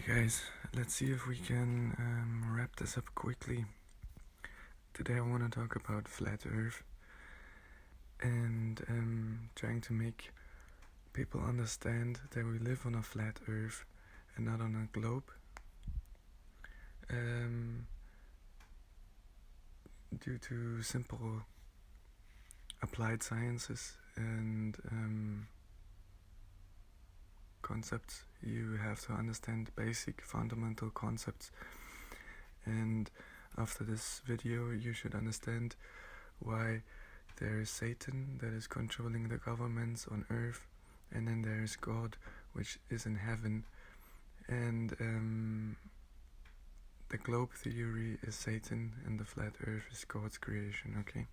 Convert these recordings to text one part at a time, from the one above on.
guys, let's see if we can wrap this up quickly. Today I want to talk about flat earth and trying to make people understand that we live on a flat earth and not on a globe. Due to simple applied sciences and concepts, you have to understand basic fundamental concepts, and after this video you should understand why there is Satan that is controlling the governments on earth, and then there is God which is in heaven, and the globe theory is Satan and the flat earth is God's creation, okay?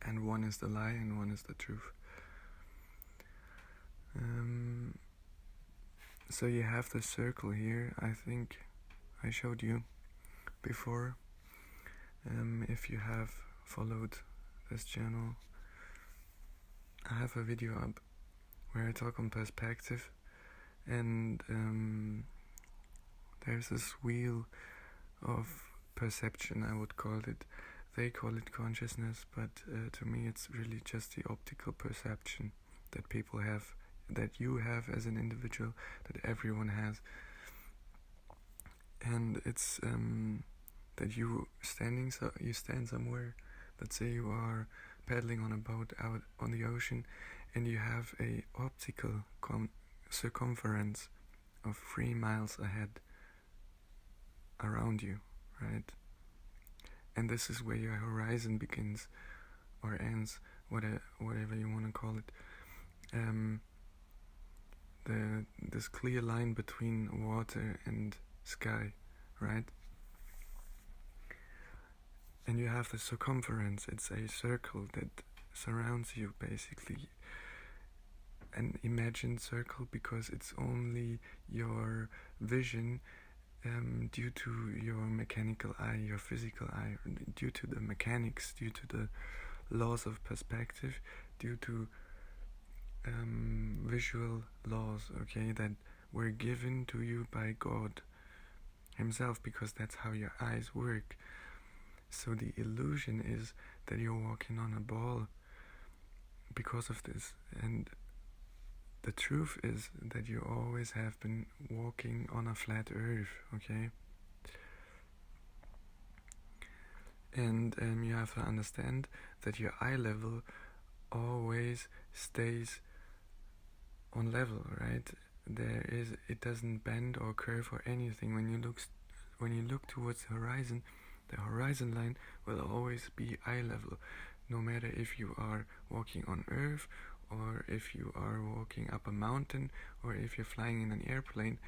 And one is the lie and one is the truth. So you have the circle here. I think I showed you before. If you have followed this channel, I have a video up where I talk on perspective, and there's this wheel of perception, I would call it. They call it consciousness, but to me it's really just the optical perception that people have, that you have as an individual, that everyone has. And it's that you stand somewhere. Let's say you are paddling on a boat out on the ocean, and you have a optical circumference of 3 miles ahead around you, right? And this is where your horizon begins or ends, whatever you want to call it. This clear line between water and sky, right? And you have the circumference. It's a circle that surrounds you, basically. An imagined circle, because it's only your vision due to your mechanical eye, your physical eye, due to the mechanics, due to the laws of perspective, due to visual laws, okay, that were given to you by God himself, because that's how your eyes work. So the illusion is that you're walking on a ball because of this, and the truth is that you always have been walking on a flat earth, okay? And you have to understand that your eye level always stays on level, right? It doesn't bend or curve or anything. When you look towards the horizon line will always be eye level, no matter if you are walking on earth, or if you are walking up a mountain, or if you're flying in an airplane.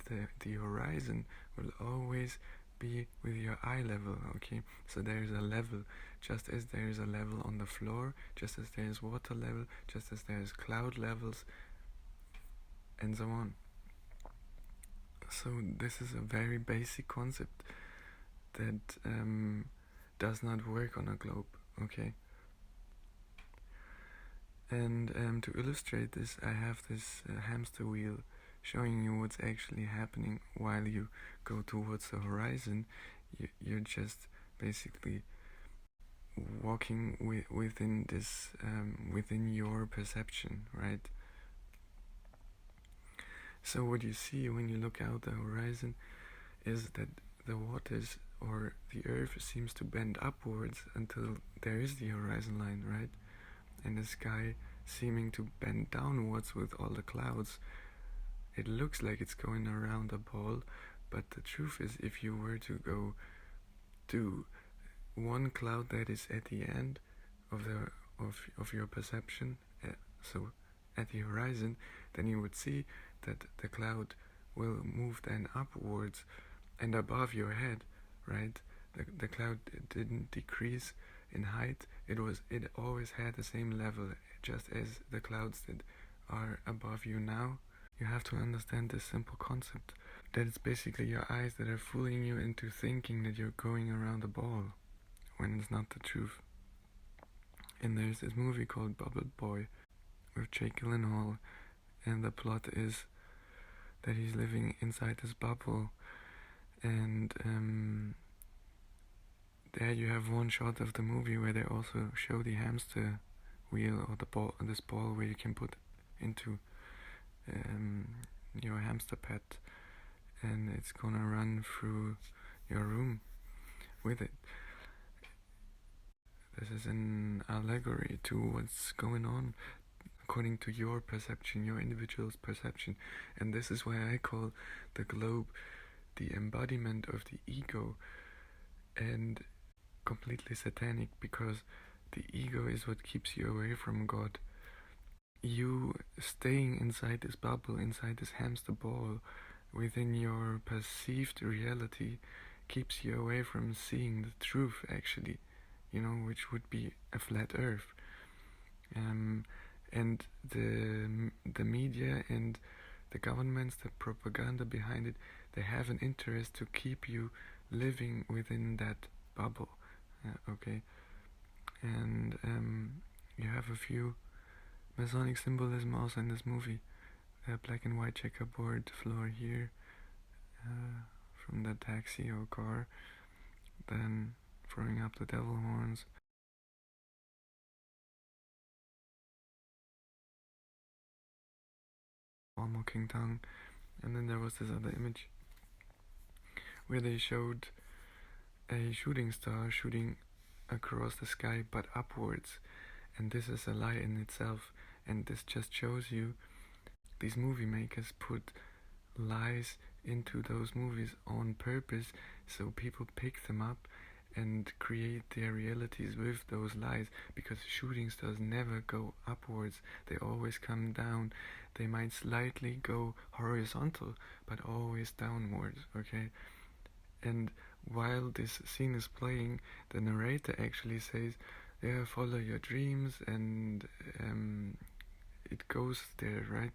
The horizon will always be with your eye level, okay? So there is a level, just as there is a level on the floor, just as there is water level, just as there is cloud levels, and so on. So this is a very basic concept that does not work on a globe, okay? And to illustrate this, I have this hamster wheel showing you what's actually happening while you go towards the horizon. You're just basically walking within this, within your perception, right? So what you see when you look out the horizon is that the waters or the earth seems to bend upwards until there is the horizon line, right? And the sky seeming to bend downwards with all the clouds. It looks like it's going around a ball, but the truth is, if you were to go to one cloud that is at the end of your perception, so at the horizon, then you would see that the cloud will move then upwards and above your head, right? The cloud didn't decrease in height. It always had the same level, just as the clouds that are above you now. You have to understand this simple concept, that it's basically your eyes that are fooling you into thinking that you're going around a ball, when it's not the truth. And there's this movie called Bubble Boy with Jake Gyllenhaal, and the plot is that he's living inside this bubble, and there you have one shot of the movie where they also show the hamster wheel, or the ball, this ball where you can put into your hamster pet, and it's gonna run through your room with it. This is an allegory to what's going on according to your perception, your individual's perception. And this is why I call the globe the embodiment of the ego, and completely satanic, because the ego is what keeps you away from God. You staying inside this bubble, inside this hamster ball, within your perceived reality, keeps you away from seeing the truth, actually, which would be a flat earth. And the media and the governments, the propaganda behind it, they have an interest to keep you living within that bubble, okay? And you have a few Masonic symbolism also in this movie. Black and white checkerboard floor here, from the taxi or car, then throwing up the devil horns. Mocking tongue. And then there was this other image where they showed a shooting star shooting across the sky but upwards, and this is a lie in itself. And this just shows you these movie makers put lies into those movies on purpose, so people pick them up and create their realities with those lies, because shooting stars never go upwards, they always come down. They might slightly go horizontal, but always downwards, okay? And while this scene is playing, the narrator actually says, yeah, follow your dreams, and it goes there, right?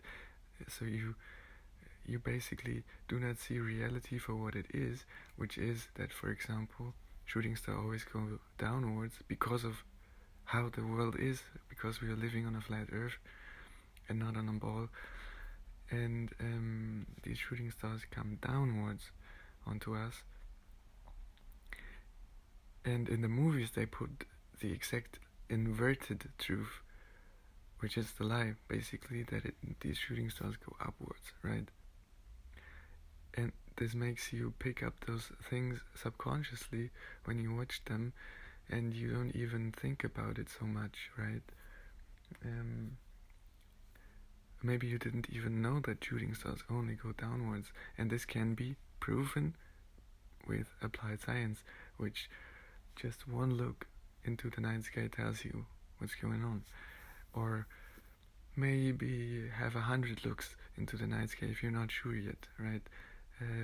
So you basically do not see reality for what it is, which is that, for example, shooting star always go downwards because of how the world is, because we are living on a flat earth and not on a ball. And these shooting stars come downwards onto us. And in the movies they put the exact inverted truth, which is the lie, basically, that these shooting stars go upwards, right? And this makes you pick up those things subconsciously when you watch them, and you don't even think about it so much, right? Maybe you didn't even know that shooting stars only go downwards, and this can be proven with applied science, which just one look into the night sky tells you what's going on. Or maybe have 100 looks into the night sky if you're not sure yet, right?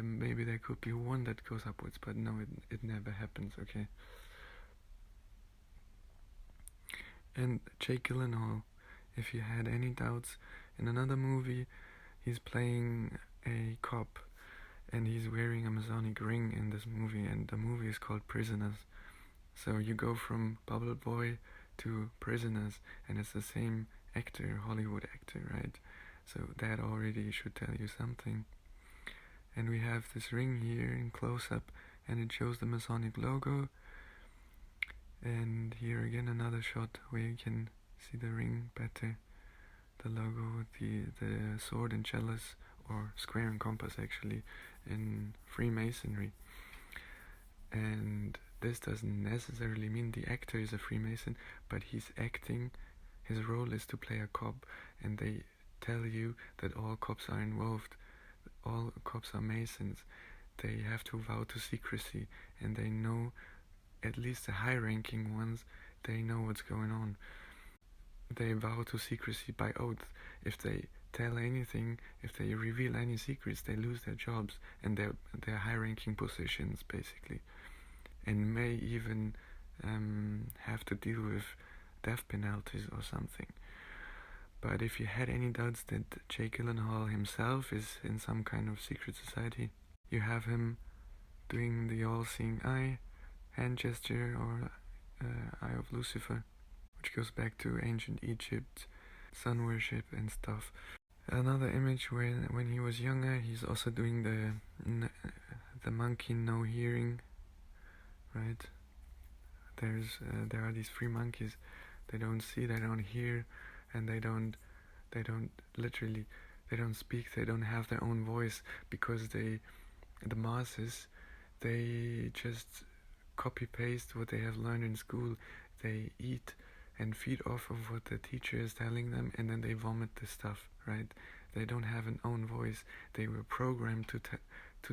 Maybe there could be one that goes upwards, but no, it never happens, okay? And Jake Gyllenhaal, if you had any doubts, in another movie he's playing a cop, and he's wearing a Masonic ring in this movie, and the movie is called Prisoners. So you go from Bubble Boy to Prisoners, and it's the same actor, Hollywood actor, right? So that already should tell you something. And we have this ring here in close-up, and it shows the Masonic logo. And here again another shot where you can see the ring better, the logo, the sword and chalice, or square and compass actually, in Freemasonry. And this doesn't necessarily mean the actor is a Freemason, but he's acting, his role is to play a cop, and they tell you that all cops are involved, all cops are Masons. They have to vow to secrecy, and they know, at least the high-ranking ones, they know what's going on. They vow to secrecy by oath. If they tell anything, if they reveal any secrets, they lose their jobs and their high-ranking positions, basically, and may even have to deal with death penalties or something. But if you had any doubts that Jake Gyllenhaal himself is in some kind of secret society, you have him doing the all-seeing eye, hand gesture, or Eye of Lucifer, which goes back to ancient Egypt, sun worship and stuff. another image when he was younger, he's also doing the monkey no hearing, right? There are these three monkeys. They don't see, they don't hear, and they don't literally, they don't speak, they don't have their own voice, because the masses, they just copy paste what they have learned in school. They eat and feed off of what the teacher is telling them, and then they vomit the stuff, right? They don't have an own voice. They were programmed to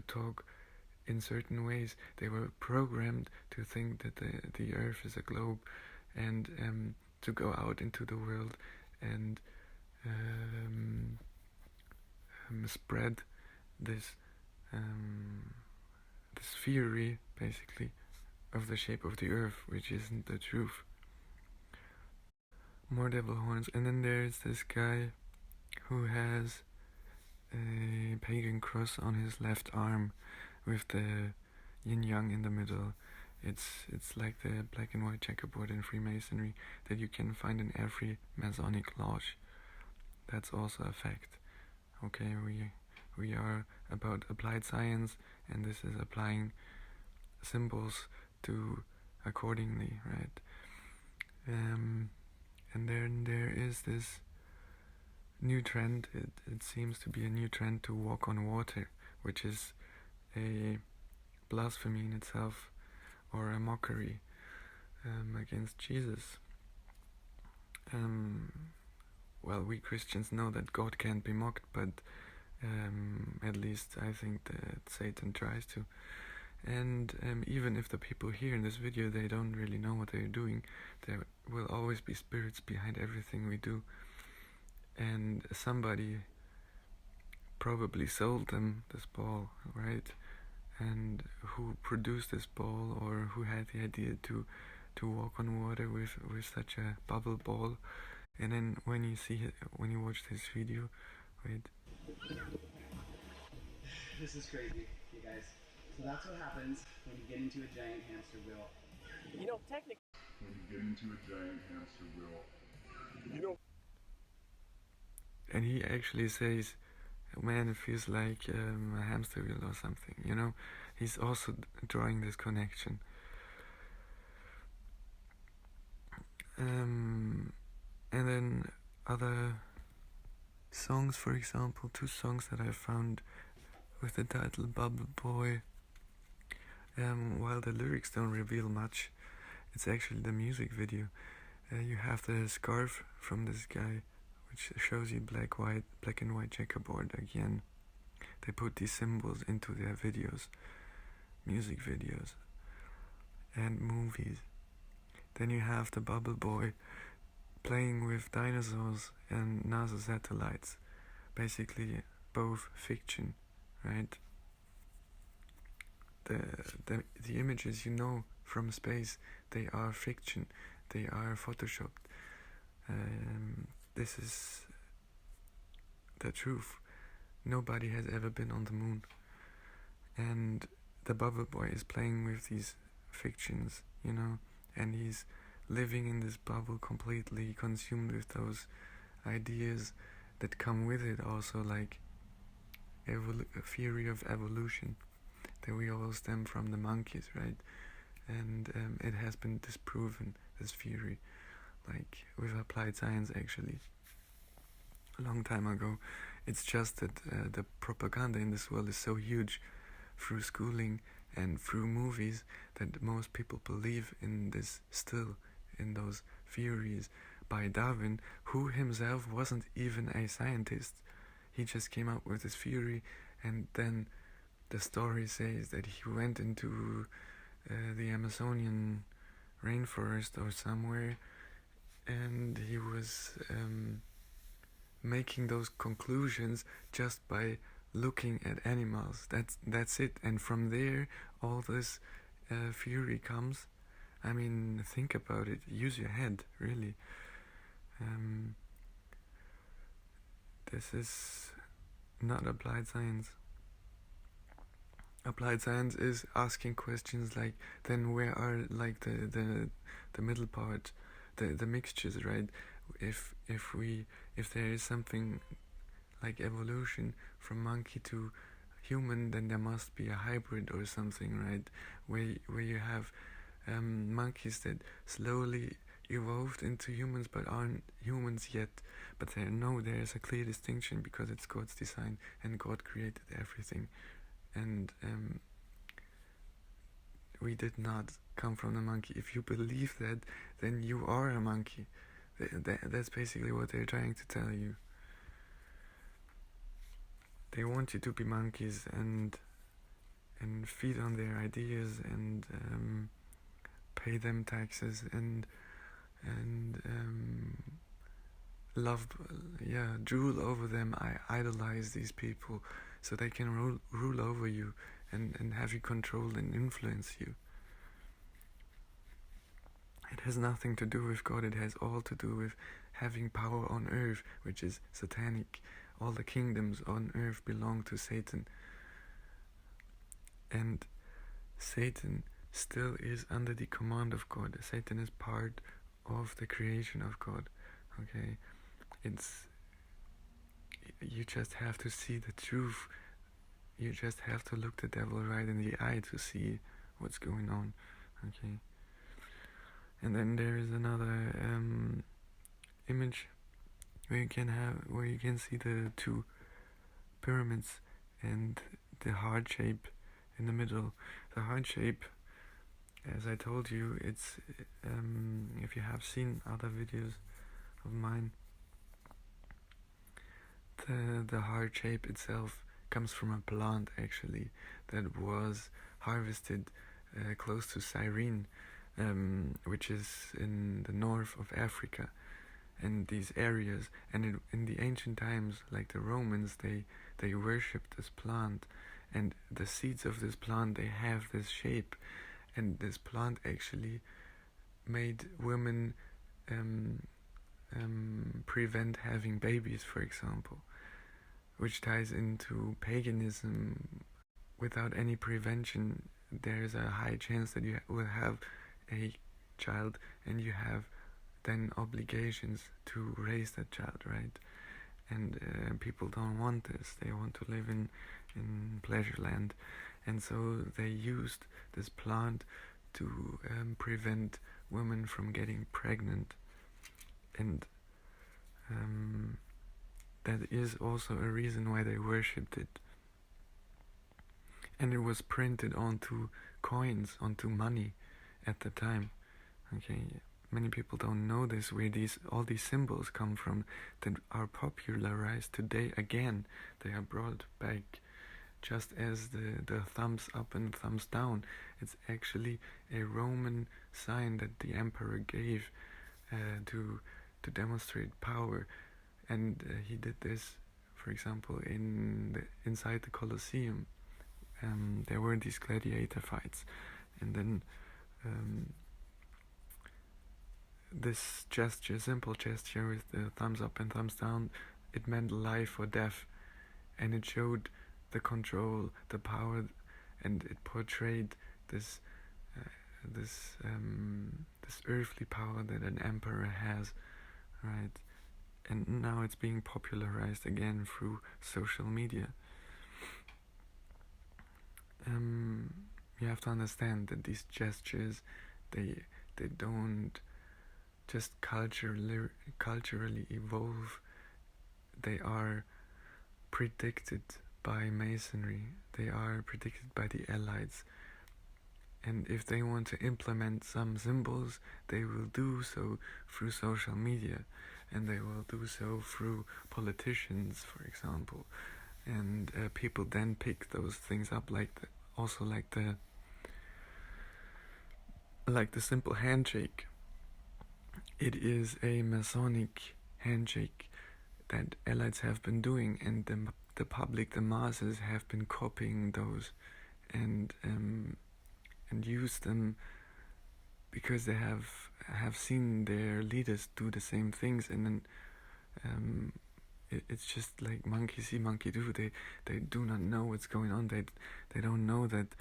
talk in certain ways. They were programmed to think that the earth is a globe, and to go out into the world and spread this this theory, basically, of the shape of the earth, which isn't the truth. More devil horns. And then there's this guy who has a pagan cross on his left arm with the yin-yang in the middle. It's like the black and white checkerboard in Freemasonry that you can find in every Masonic lodge. That's also a fact. Okay, we are about applied science, and this is applying symbols to accordingly, right? And then there is this new trend. It seems to be a new trend to walk on water, which is a blasphemy in itself, or a mockery against Jesus. Well, we Christians know that God can't be mocked, but at least I think that Satan tries to. And even if the people here in this video, they don't really know what they're doing, there will always be spirits behind everything we do. And somebody probably sold them this ball, right? And who produced this ball, or who had the idea to walk on water with such a bubble ball. And then when you watch this video, wait. This is crazy, you guys. So that's what happens when you get into a giant hamster wheel. You know, technically, when you get into a giant hamster wheel, you know. And he actually says, man, it feels like a hamster wheel or something, you know? He's also drawing this connection. And then other songs, for example, two songs that I found with the title Bubble Boy. While the lyrics don't reveal much, it's actually the music video. You have the scarf from this guy, which shows you black and white checkerboard again. They put these symbols into their videos, music videos, and movies. Then you have the Bubble Boy playing with dinosaurs and NASA satellites, basically both fiction, right? The images you know from space, they are fiction, they are photoshopped. This is the truth. Nobody has ever been on the moon, and the Bubble Boy is playing with these fictions, you know, and he's living in this bubble, completely consumed with those ideas that come with it, also like a theory of evolution, that we all stem from the monkeys, right? And it has been disproven, this theory, like with applied science, actually, a long time ago. It's just that the propaganda in this world is so huge through schooling and through movies that most people believe in this still, in those theories by Darwin, who himself wasn't even a scientist. He just came up with this theory, and then the story says that he went into the Amazonian rainforest or somewhere, and he was making those conclusions just by looking at animals. That's it. And from there, all this theory comes. I mean, think about it. Use your head, really. This is not applied science. Applied science is asking questions like, then where are like the middle part, the mixtures, right? If there is something like evolution from monkey to human, then there must be a hybrid or something, right? Where you have monkeys that slowly evolved into humans but aren't humans yet. But there is a clear distinction because it's God's design and God created everything. And we did not come from the monkey. If you believe that, then you are a monkey. That's basically what they're trying to tell you. They want you to be monkeys and feed on their ideas and pay them taxes and drool over them. I idolize these people so they can rule over you and have you controlled and influence you. It has nothing to do with God. It has all to do with having power on earth, which is satanic. All the kingdoms on earth belong to Satan. And Satan still is under the command of God. Satan is part of the creation of God. Okay? You just have to see the truth. You just have to look the devil right in the eye to see what's going on. Okay? And then there is another image where you can see the two pyramids and the heart shape in the middle. The heart shape, as I told you, it's if you have seen other videos of mine, the heart shape itself comes from a plant actually that was harvested close to Cyrene, which is in the north of Africa. And these areas, and in the ancient times, like the Romans, they worshipped this plant, and the seeds of this plant, they have this shape, and this plant actually made women prevent having babies, for example, which ties into paganism. Without any prevention, there is a high chance that you will have a child, and you have then obligations to raise that child, right? And people don't want this. They want to live in pleasure land, and so they used this plant to prevent women from getting pregnant, and that is also a reason why they worshipped it. And it was printed onto coins, onto money at the time. Okay, many people don't know this, where all these symbols come from that are popularized today again. They are brought back, just as the thumbs up and thumbs down. It's actually a Roman sign that the emperor gave to demonstrate power. And he did this, for example, inside the Colosseum. There were these gladiator fights, and then this gesture, simple gesture with the thumbs up and thumbs down, it meant life or death, and it showed the control, the power, and it portrayed this earthly power that an emperor has, right? And now it's being popularized again through social media. You have to understand that these gestures, they don't just culturally evolve. They are predicted by masonry. They are predicted by the elites. And if they want to implement some symbols, they will do so through social media, and they will do so through politicians, for example. And people then pick those things up, like the simple handshake. It is a Masonic handshake that elites have been doing, and the public, the masses, have been copying those and use them because they have seen their leaders do the same things, and then it's just like monkey see, monkey do. They do not know what's going on. They don't know that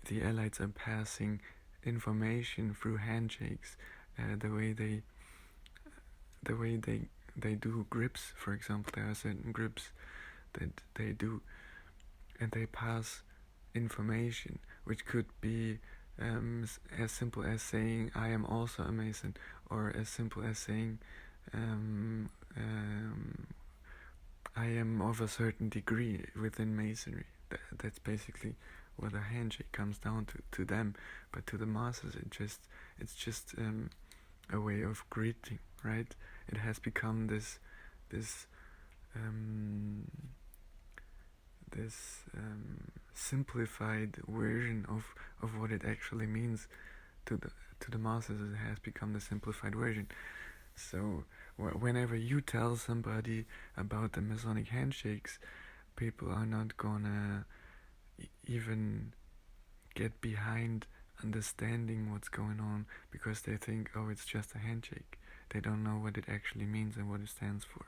the elites are passing information through handshakes, the way they do grips, for example. There are certain grips that they do, and they pass information, which could be as simple as saying I am also a Mason, or as simple as saying I am of a certain degree within Masonry. That's basically what a handshake comes down to them, but to the masses it's just a way of greeting, right? It has become this simplified version of what it actually means to the masses. It has become the simplified version. So whenever you tell somebody about the Masonic handshakes, people are not gonna even get behind understanding what's going on, because they think, oh, it's just a handshake. They don't know what it actually means and what it stands for.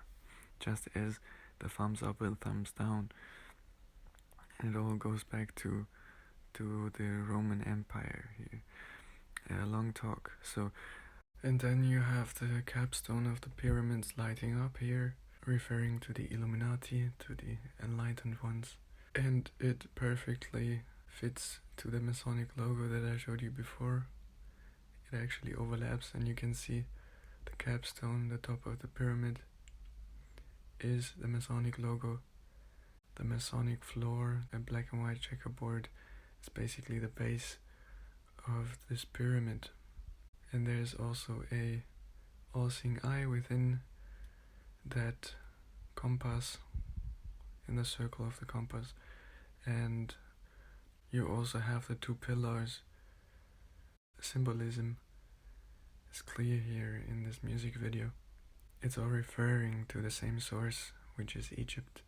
Just as the thumbs up and thumbs down, it all goes back to the Roman Empire here. A long talk. So, and then you have the capstone of the pyramids lighting up here, referring to the Illuminati, to the enlightened ones, and it perfectly fits to the Masonic logo that I showed you before. It actually overlaps, and you can see the capstone, the top of the pyramid, is the Masonic logo. The Masonic floor, a black and white checkerboard, is basically the base of this pyramid. And there's also a all-seeing eye within that compass, in the circle of the compass. And you also have the two pillars. Symbolism is clear here in this music video. It's all referring to the same source, which is Egypt.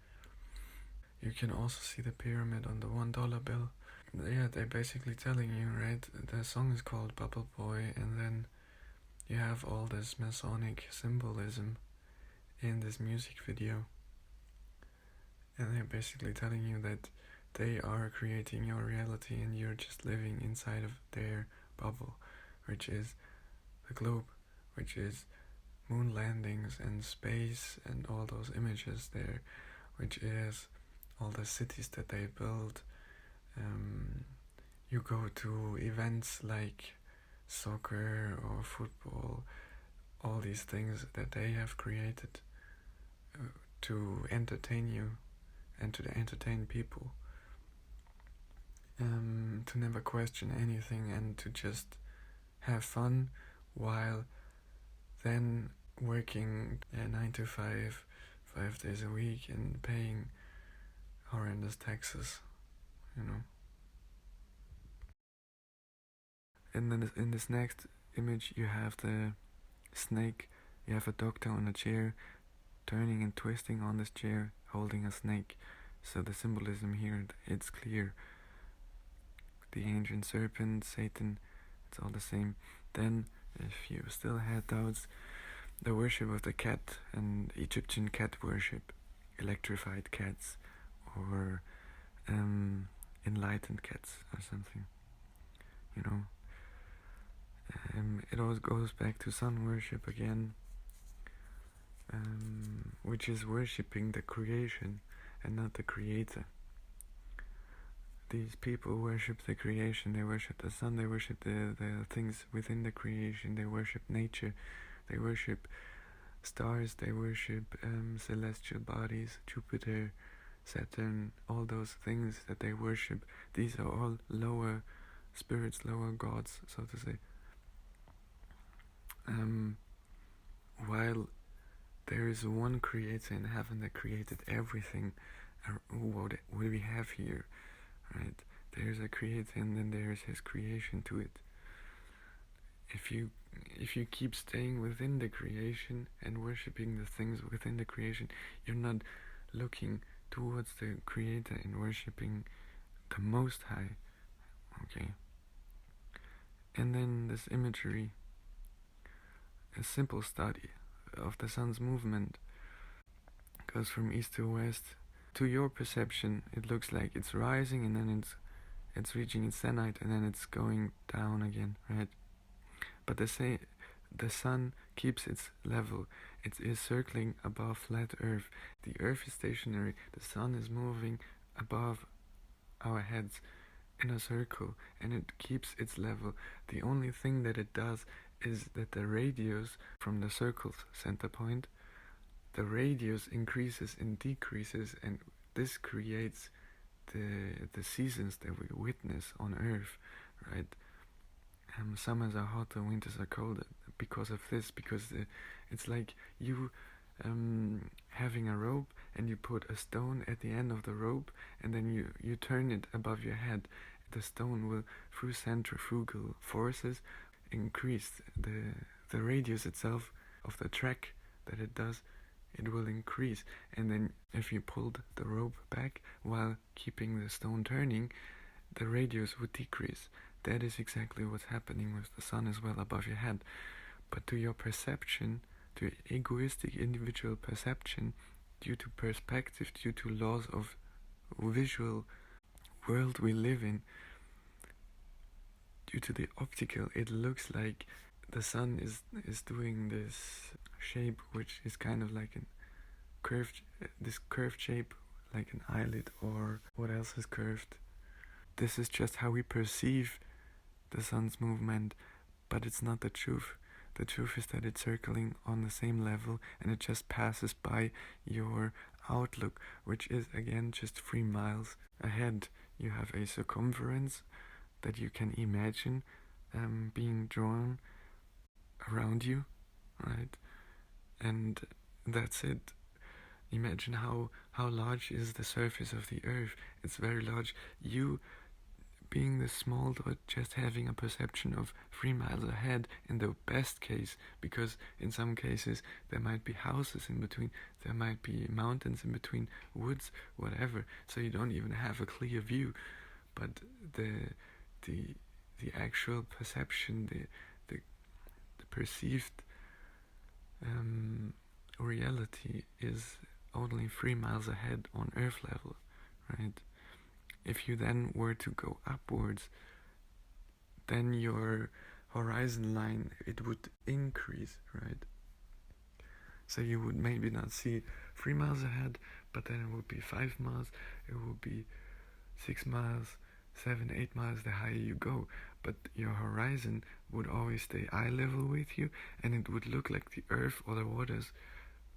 You can also see the pyramid on the $1 bill. Yeah, they're basically telling you, right? The song is called Bubble Boy, and then you have all this Masonic symbolism in this music video. And they're basically telling you that they are creating your reality and you're just living inside of their bubble, which is the globe, which is moon landings and space and all those images there, which is all the cities that they build. You go to events like soccer or football, all these things that they have created to entertain you and to entertain people, to never question anything and to just have fun, while then working 9 to 5 days a week and paying horrendous taxes, you know. And then in this next image you have the snake. You have a doctor on a chair, turning and twisting on this chair, holding a snake. So the symbolism here, it's clear. The ancient serpent, Satan, it's all the same. Then, if you still had doubts, the worship of the cat and Egyptian cat worship, electrified cats or enlightened cats or something, you know. It always goes back to sun worship again, which is worshipping the creation and not the creator. These people worship the creation, they worship the sun, they worship the things within the creation, they worship nature, they worship stars, they worship celestial bodies, Jupiter, Saturn, all those things that they worship. These are all lower spirits, lower gods, so to say. While there is one creator in heaven that created everything what we have here, right? There's a creator and then there's his creation to it. If you keep staying within the creation and worshipping the things within the creation, you're not looking towards the creator and worshipping the Most High, okay? And then this imagery, a simple study of the sun's movement, goes from east to west. To your perception, it looks like it's rising and then it's reaching its zenith and then it's going down again, right? But the sun keeps its level It is circling above flat Earth. The Earth is stationary. The sun is moving above our heads in a circle, and it keeps its level. The only thing that it does is that the radius from the circle's center point, the radius increases and decreases, and this creates the seasons that we witness on Earth, right? Summers are hotter, winters are colder because of this, because it's like you having a rope, and you put a stone at the end of the rope, and then you turn it above your head. The stone will, through centrifugal forces, increase the radius itself of the track that it does. It will increase, and then if you pulled the rope back while keeping the stone turning, the radius would decrease. That is exactly what's happening with the sun as well above your head. But to your perception, to egoistic individual perception, due to perspective, due to laws of visual world we live in, due to the optical, it looks like the sun is doing this shape, which is kind of like this curved shape, like an eyelid, or what else is curved. This is just how we perceive the sun's movement, but it's not the truth. The truth is that it's circling on the same level, and it just passes by your outlook, which is again just 3 miles ahead. You have a circumference that you can imagine being drawn around you, right? And that's it. Imagine how large is the surface of the Earth. It's very large. You being this small dot, just having a perception of 3 miles ahead in the best case, because in some cases there might be houses in between, there might be mountains in between, woods, whatever, so you don't even have a clear view. But the actual perception, the perceived reality is only 3 miles ahead on Earth level, right? If you then were to go upwards, then your horizon line, it would increase, right? So you would maybe not see 3 miles ahead, but then it would be 5 miles, it would be 6 miles, 7, 8 miles the higher you go. But your horizon would always stay eye level with you, and it would look like the Earth or the waters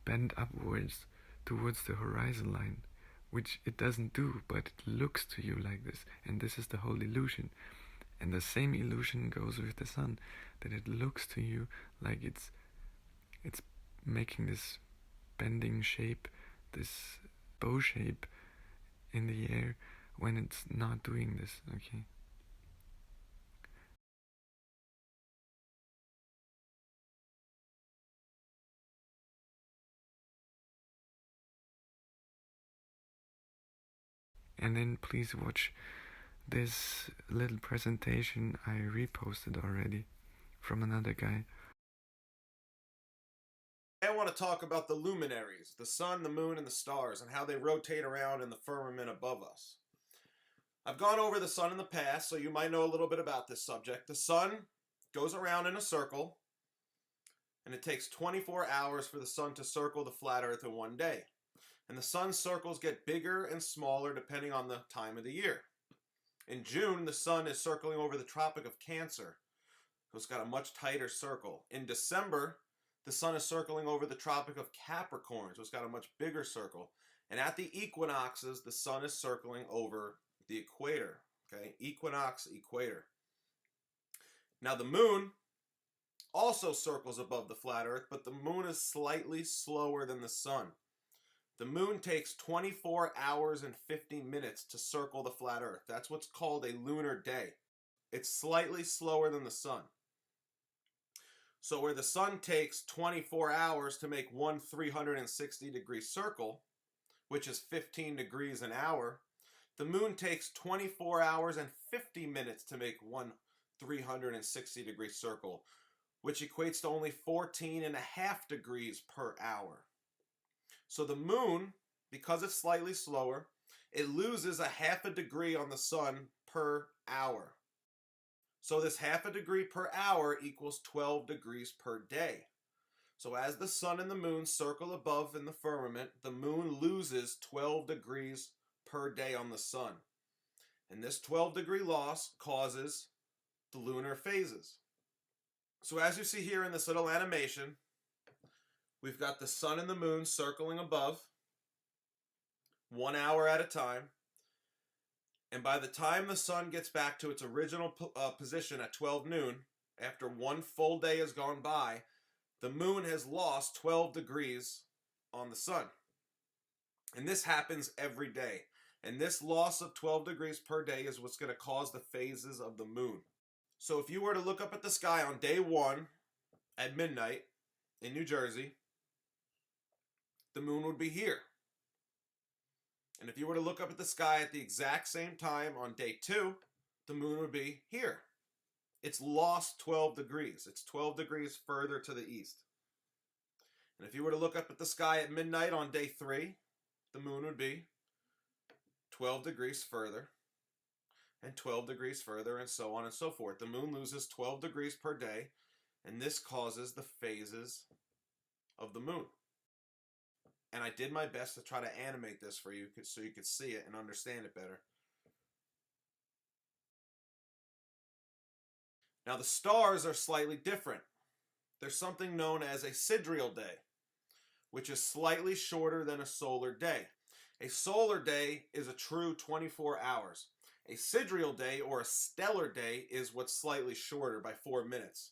bend upwards towards the horizon line, which it doesn't do, but it looks to you like this, and this is the whole illusion. And the same illusion goes with the sun, that it looks to you like it's making this bending shape, this bow shape in the air, when it's not doing this, okay? And then please watch this little presentation I reposted already from another guy. I want to talk about the luminaries, the sun, the moon, and the stars, and how they rotate around in the firmament above us. I've gone over the sun in the past, so you might know a little bit about this subject. The sun goes around in a circle, and it takes 24 hours for the sun to circle the flat earth in one day. And the sun's circles get bigger and smaller depending on the time of the year. In June, the sun is circling over the Tropic of Cancer, so it's got a much tighter circle. In December, the sun is circling over the Tropic of Capricorn, so it's got a much bigger circle. And at the equinoxes, the sun is circling over the equator. Okay, equinox, equator. Now the moon also circles above the flat earth, but the moon is slightly slower than the sun. The moon takes 24 hours and 50 minutes to circle the flat earth. That's what's called a lunar day. It's slightly slower than the sun. So where the sun takes 24 hours to make one 360-degree circle, which is 15 degrees an hour, the moon takes 24 hours and 50 minutes to make one 360-degree circle, which equates to only 14.5 degrees per hour. So the moon, because it's slightly slower, it loses a half a degree on the sun per hour. So this half a degree per hour equals 12 degrees per day. So as the sun and the moon circle above in the firmament, the moon loses 12 degrees per day on the sun. And this 12-degree loss causes the lunar phases. So as you see here in this little animation, we've got the sun and the moon circling above, 1 hour at a time. And by the time the sun gets back to its original position at 12 noon, after one full day has gone by, the moon has lost 12 degrees on the sun. And this happens every day. And this loss of 12 degrees per day is what's going to cause the phases of the moon. So if you were to look up at the sky on day 1 at midnight in New Jersey, the moon would be here. And if you were to look up at the sky at the exact same time on day 2, the moon would be here. It's lost 12 degrees. It's 12 degrees further to the east. And if you were to look up at the sky at midnight on day 3, the moon would be 12 degrees further, and 12 degrees further, and so on and so forth. The moon loses 12 degrees per day, and this causes the phases of the moon. And I did my best to try to animate this for you so you could see it and understand it better. Now the stars are slightly different. There's something known as a sidereal day, which is slightly shorter than a solar day. A solar day is a true 24 hours. A sidereal day or a stellar day is what's slightly shorter by 4 minutes.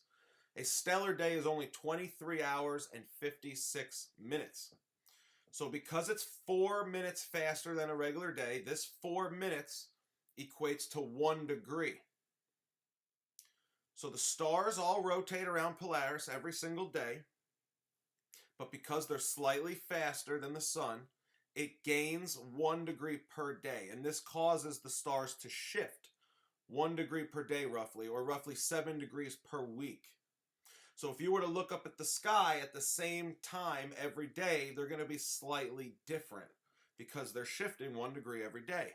A stellar day is only 23 hours and 56 minutes. So because it's 4 minutes faster than a regular day, this 4 minutes equates to 1 degree. So the stars all rotate around Polaris every single day, but because they're slightly faster than the sun, it gains 1 degree per day, and this causes the stars to shift 1 degree per day roughly, or roughly 7 degrees per week. So if you were to look up at the sky at the same time every day, they're going to be slightly different because they're shifting 1 degree every day.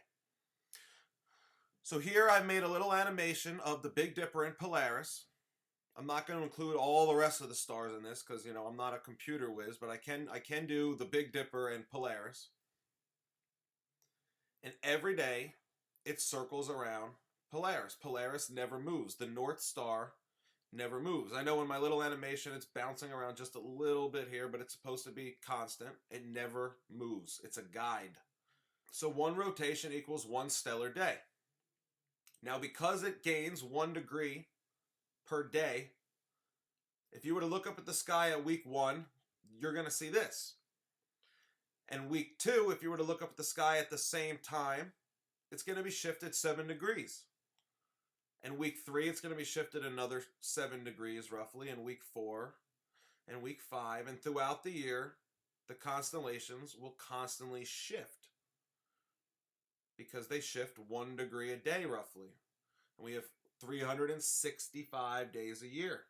So here I've made a little animation of the Big Dipper and Polaris. I'm not going to include all the rest of the stars in this because, you know, I'm not a computer whiz, but I can do the Big Dipper and Polaris. And every day it circles around Polaris. Polaris never moves. The North Star never moves. I know in my little animation it's bouncing around just a little bit here, but it's supposed to be constant. It never moves. It's a guide. So 1 rotation equals 1 stellar day. Now because it gains 1 degree per day, if you were to look up at the sky at week 1, you're going to see this. And week 2, if you were to look up at the sky at the same time, it's going to be shifted 7 degrees. And week 3, it's going to be shifted another 7 degrees roughly, and week 4, and week 5. And throughout the year, the constellations will constantly shift because they shift 1 degree a day roughly. And we have 365 days a year.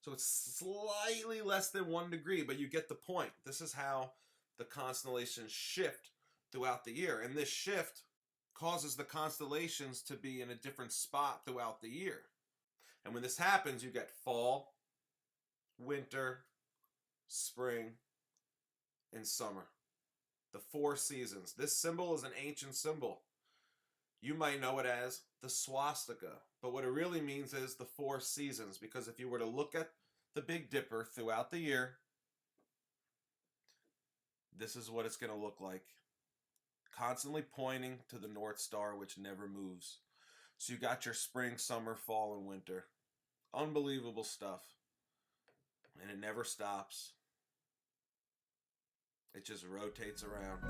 So it's slightly less than 1 degree, but you get the point. This is how the constellations shift throughout the year. And this shift causes the constellations to be in a different spot throughout the year. And when this happens, you get fall, winter, spring, and summer. The 4 seasons. This symbol is an ancient symbol. You might know it as the swastika, but what it really means is the 4 seasons, because if you were to look at the Big Dipper throughout the year, this is what it's going to look like. Constantly pointing to the North Star, which never moves. So you got your spring, summer, fall, and winter. Unbelievable stuff. And it never stops. It just rotates around.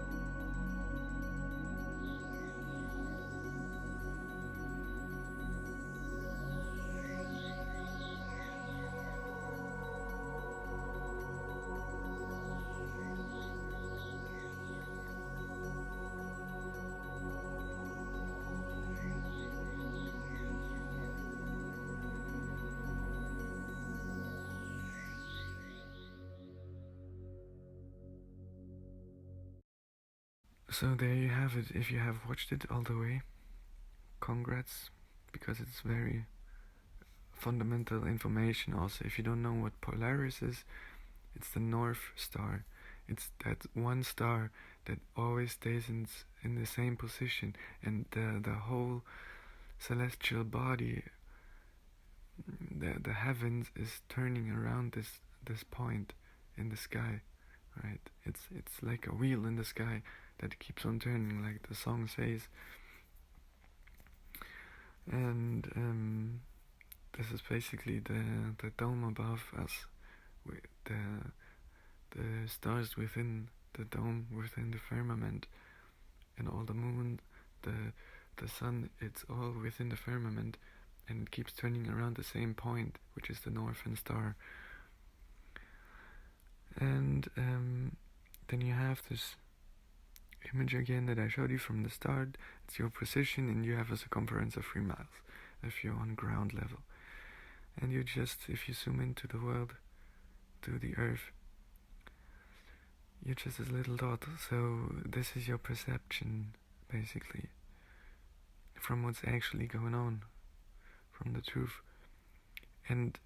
So there you have it. If you have watched it all the way, congrats, because it's very fundamental information. Also, if you don't know what Polaris is, It's the North Star. It's that one star that always stays in the same position, and the whole celestial body, the heavens, is turning around this point in the sky, right? It's like a wheel in the sky that keeps on turning, like the song says. And this is basically the dome above us, the stars within the dome, within the firmament, and all the moon, the sun. It's all within the firmament, and it keeps turning around the same point, which is the northern star. And then you have this image again that I showed you from the start. It's your position, and you have a circumference of 3 miles if you're on ground level. And you just, if you zoom into the world, to the earth, you're just this little dot. So this is your perception, basically, from what's actually going on, from the truth. And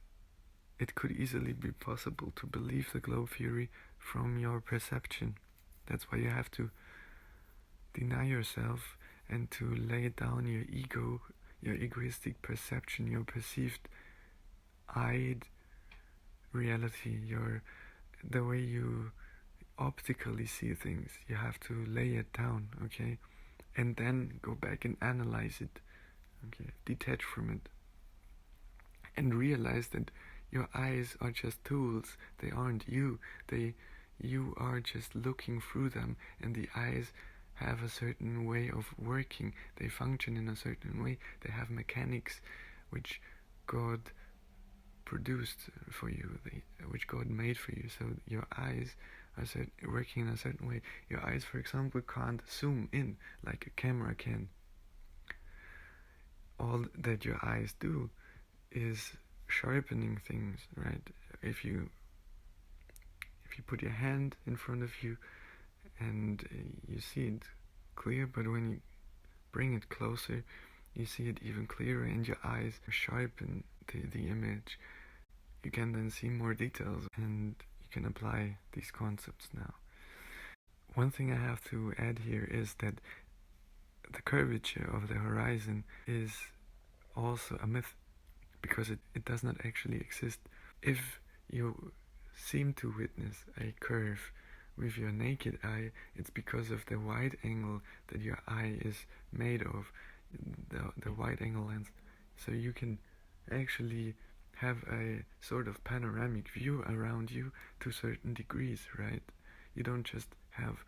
it could easily be possible to believe the globe theory from your perception. That's why you have to deny yourself and to lay down your ego, your egoistic perception, your perceived eyed reality, the way you optically see things. You have to lay it down, okay? And then go back and analyze it, okay? Detach from it. And realize that your eyes are just tools. They aren't you. You are just looking through them, and the eyes have a certain way of working. They function in a certain way. They have mechanics which God produced for you, which God made for you. So your eyes are working in a certain way. Your eyes, for example, can't zoom in like a camera can. All that your eyes do is sharpening things, right? If you put your hand in front of you and you see it clear, but when you bring it closer, you see it even clearer, and your eyes sharpen the image. You can then see more details, and you can apply these concepts now. One thing I have to add here is that the curvature of the horizon is also a myth, because it does not actually exist. If you seem to witness a curve with your naked eye, it's because of the wide angle that your eye is made of, the wide angle lens. So you can actually have a sort of panoramic view around you to certain degrees, right? You don't just have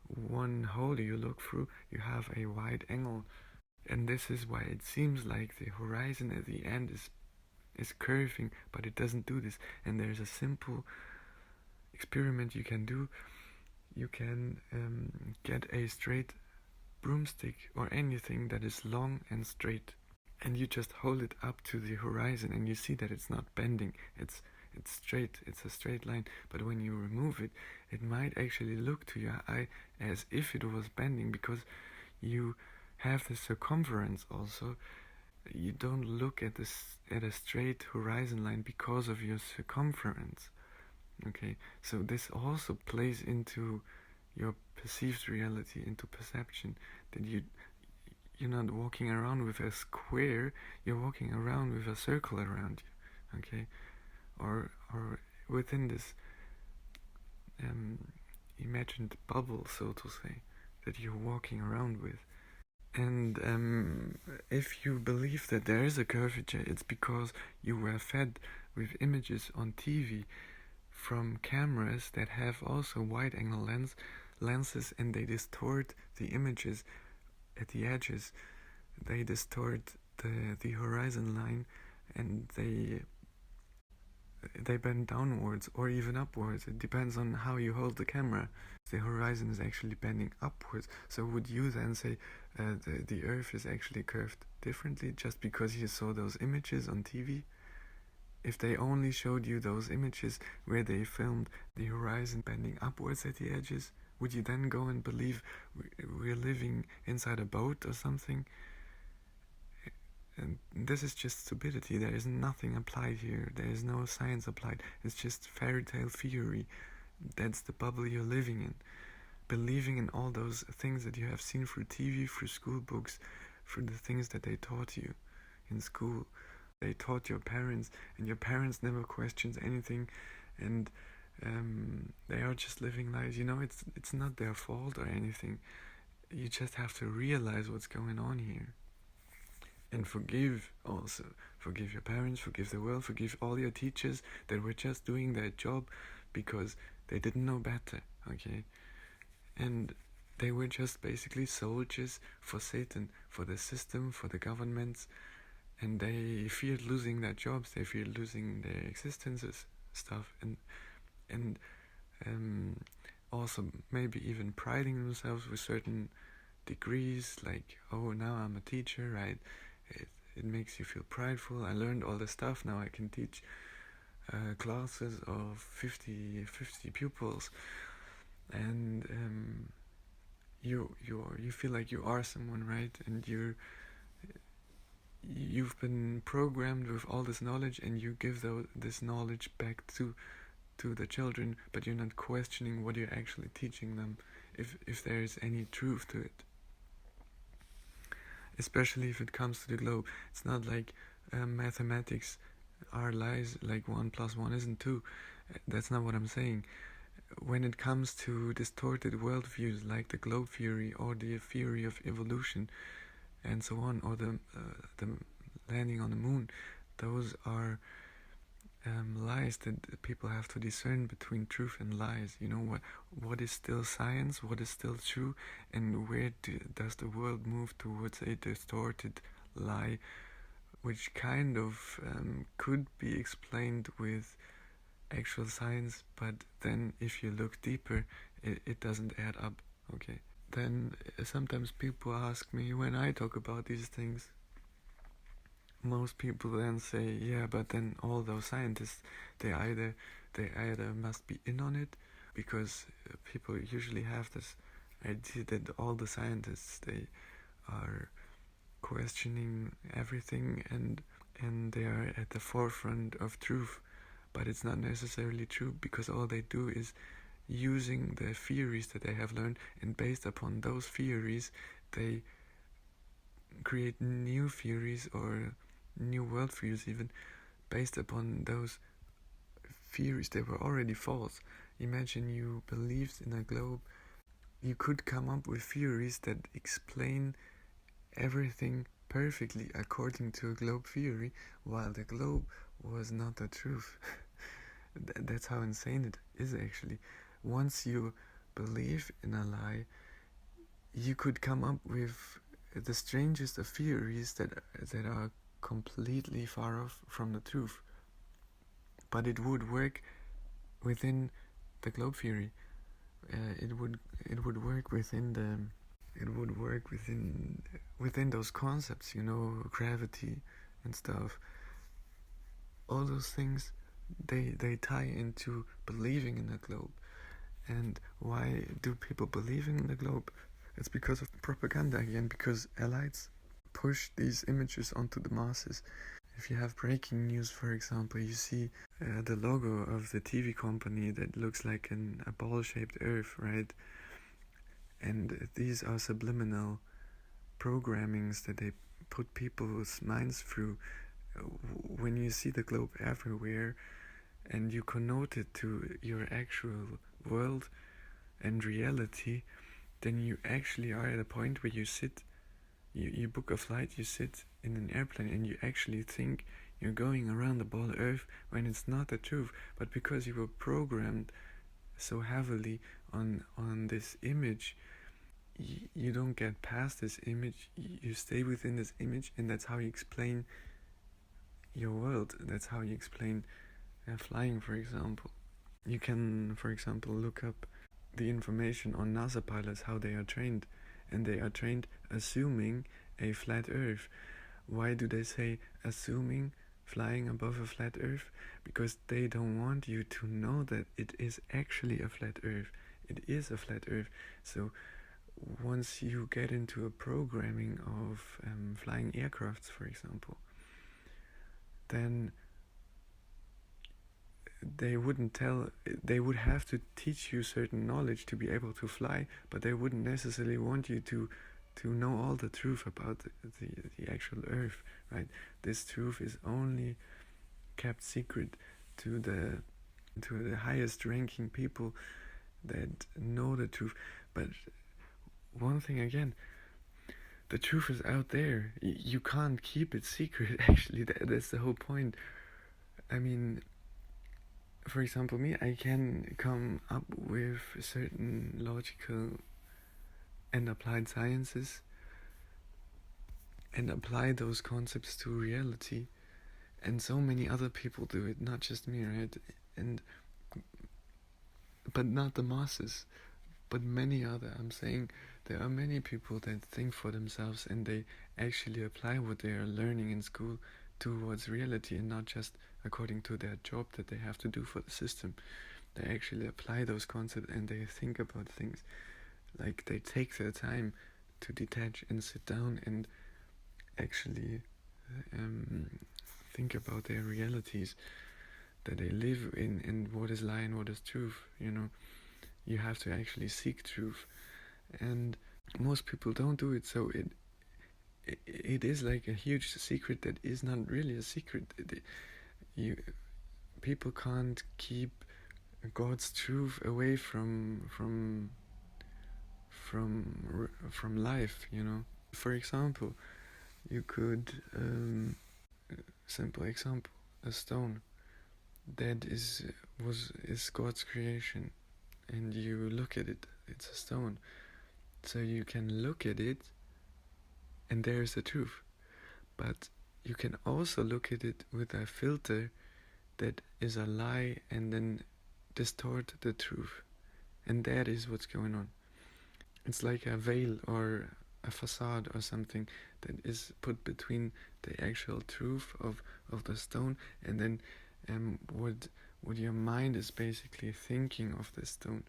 one hole you look through, you have a wide angle. And this is why it seems like the horizon at the end is curving, but it doesn't do this. And there's a simple experiment you can do. You can get a straight broomstick or anything that is long and straight, and you just hold it up to the horizon, and you see that it's not bending. It's straight. It's a straight line. But when you remove it, it might actually look to your eye as if it was bending, because you have the circumference also. You don't look at a straight horizon line because of your circumference. Okay, so this also plays into your perceived reality, into perception, that you're not walking around with a square, you're walking around with a circle around you, okay, or within this imagined bubble, so to say, that you're walking around with. And if you believe that there is a curvature, it's because you were fed with images on TV from cameras that have also wide angle lenses, and they distort the images at the edges. They distort the horizon line, and they bend downwards or even upwards. It depends on how you hold the camera. The horizon is actually bending upwards. So would you then say the earth is actually curved differently just because you saw those images on TV? If they only showed you those images where they filmed the horizon bending upwards at the edges, would you then go and believe we're living inside a boat or something? And this is just stupidity. There is nothing applied here. There is no science applied. It's just fairy tale theory. That's the bubble you're living in. Believing in all those things that you have seen through TV, through school books, through the things that they taught you in school. They taught your parents, and your parents never questions anything, and they are just living lives. It's not their fault or anything. You just have to realize what's going on here. And forgive also. Forgive your parents, forgive the world, forgive all your teachers that were just doing their job because they didn't know better, okay? And they were just basically soldiers for Satan, for the system, for the governments, and they feared losing their jobs, they feared losing their existences, stuff, and also maybe even priding themselves with certain degrees, like, oh, now I'm a teacher, right? It makes you feel prideful. I learned all the stuff, now I can teach classes of 50 pupils, and you feel like you are someone, right? And you've been programmed with all this knowledge, and you give this knowledge back to the children, but you're not questioning what you're actually teaching them, if there is any truth to it. Especially if it comes to the globe. It's not like mathematics are lies, like 1 + 1 isn't 2. That's not what I'm saying. When it comes to distorted worldviews like the globe theory or the theory of evolution and so on, or the landing on the moon, those are lies that people have to discern between truth and lies. What is still science, what is still true, and where does the world move towards a distorted lie, which kind of could be explained with actual science, but then if you look deeper, it doesn't add up, okay? Then sometimes people ask me when I talk about these things, most people then say, yeah, but then all those scientists, they either must be in on it, because people usually have this idea that all the scientists, they are questioning everything and they are at the forefront of truth, but it's not necessarily true, because all they do is using the theories that they have learned, and based upon those theories they create new theories or new worldviews, even based upon those theories that were already false. Imagine you believed in a globe. You could come up with theories that explain everything perfectly according to a globe theory, while the globe was not the truth. That's how insane it is, actually. Once you believe in a lie, you could come up with the strangest of theories that are completely far off from the truth, but it would work within the globe theory. It would work within those concepts, gravity and stuff. All those things, they tie into believing in the globe. And why do people believe in the globe? It's because of propaganda again, because elites push these images onto the masses. If you have breaking news, for example, you see the logo of the TV company that looks like a ball-shaped earth, right? And these are subliminal programmings that they put people's minds through. When you see the globe everywhere and you connote it to your actual world and reality, then you actually are at a point where you sit, you book a flight, you sit in an airplane, and you actually think you're going around the ball earth, when it's not the truth. But because you were programmed so heavily on this image, you don't get past this image, you stay within this image, and that's how you explain your world. That's how you explain flying, for example. You can, for example, look up the information on NASA pilots, how they are trained, and they are trained assuming a flat earth. Why do they say assuming, flying above a flat earth? Because they don't want you to know that it is actually a flat earth. It is a flat earth. So once you get into a programming of flying aircrafts, for example, then they would have to teach you certain knowledge to be able to fly, but they wouldn't necessarily want you to know all the truth about the actual Earth, right? This truth is only kept secret to the highest ranking people that know the truth. But one thing again, the truth is out there. You can't keep it secret. Actually, that's the whole point. I mean, for example, me, I can come up with certain logical and applied sciences and apply those concepts to reality, and so many other people do it, not just me, right? But not the masses, but many other. I'm saying there are many people that think for themselves and they actually apply what they are learning in school towards reality, and not just according to their job that they have to do for the system. They actually apply those concepts and they think about things. Like, they take their time to detach and sit down and actually think about their realities that they live in, and what is lie and what is truth. You have to actually seek truth, and most people don't do it. So it is like a huge secret that is not really a secret. People can't keep God's truth away from life. For example, you could simple example, a stone that is God's creation, and you look at it, it's a stone, so you can look at it and there's the truth. But you can also look at it with a filter that is a lie and then distort the truth, and that is what's going on. It's like a veil or a facade or something that is put between the actual truth of the stone and then what your mind is basically thinking of the stone.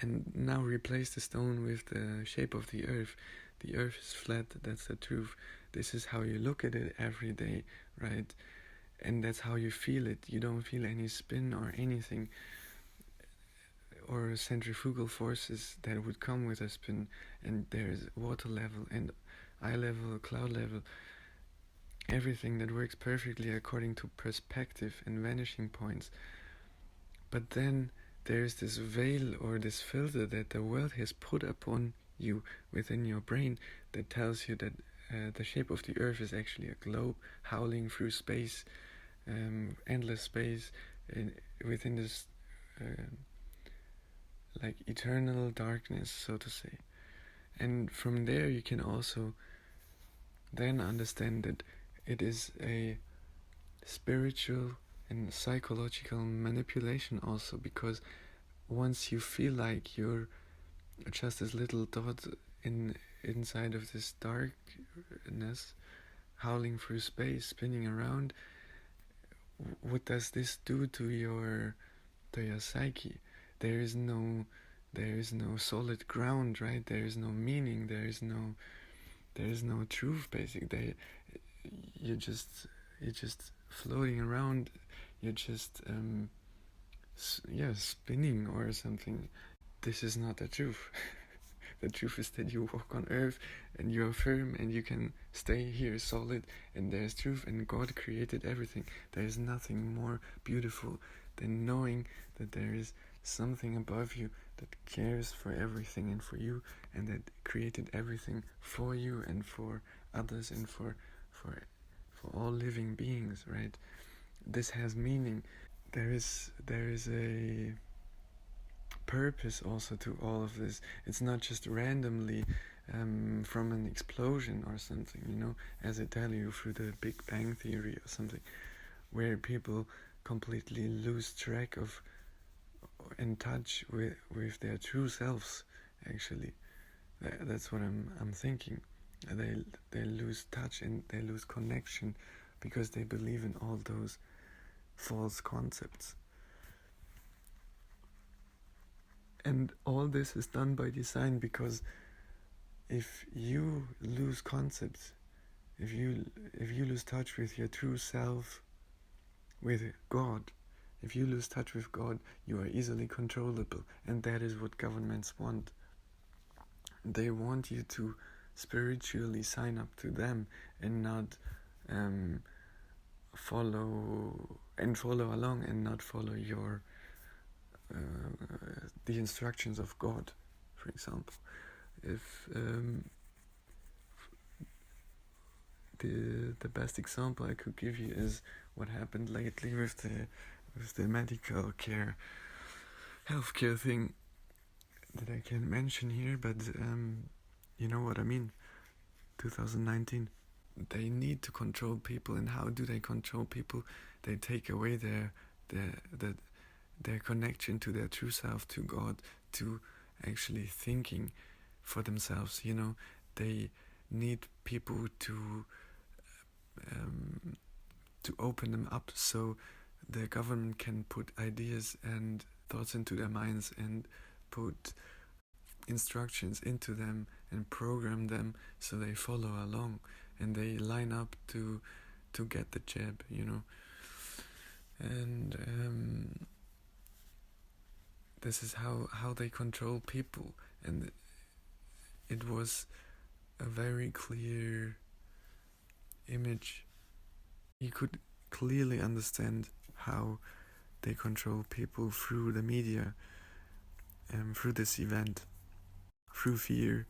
And now replace the stone with the shape of the earth. The earth is flat, that's the truth. This is how you look at it every day, right? And that's how you feel it. You don't feel any spin or anything, or centrifugal forces that would come with a spin. And there's water level and eye level, cloud level, everything that works perfectly according to perspective and vanishing points. But then there's this veil or this filter that the world has put upon you within your brain that tells you that the shape of the earth is actually a globe howling through space, endless space, within this like eternal darkness, so to say. And from there you can also then understand that it is a spiritual and psychological manipulation also, because once you feel like you're just this little dot inside of this darkness howling through space, spinning around, what does this do to your psyche? There is no solid ground, right? There is no meaning, there is no truth, basically. You're just floating around, you're just spinning or something. This is not the truth. The truth is that you walk on earth and you are firm and you can stay here solid, and there's truth, and God created everything. There is nothing more beautiful than knowing that there is something above you that cares for everything and for you, and that created everything for you and for others and for all living beings, right? This has meaning. There is a purpose also to all of this. It's not just randomly from an explosion or something, as I tell you through the Big Bang Theory or something, where people completely lose track of and touch with their true selves. Actually, that's what I'm thinking. They lose touch and they lose connection because they believe in all those false concepts. And all this is done by design, because if you lose concepts, if you lose touch with your true self, with God, if you lose touch with God, you are easily controllable, and that is what governments want. They want you to spiritually sign up to them and not follow along and not follow your the instructions of God, for example. If the best example I could give you is what happened lately with the medical care, healthcare thing that I can't mention here, but you know what I mean. 2019. They need to control people, and how do they control people? They take away their connection to their true self, to God, to actually thinking for themselves. You know, they need people to open them up so the government can put ideas and thoughts into their minds and put instructions into them and program them so they follow along and they line up to get the jab, you know. And this is how they control people, and it was a very clear image. You could clearly understand how they control people through the media, through this event, through fear,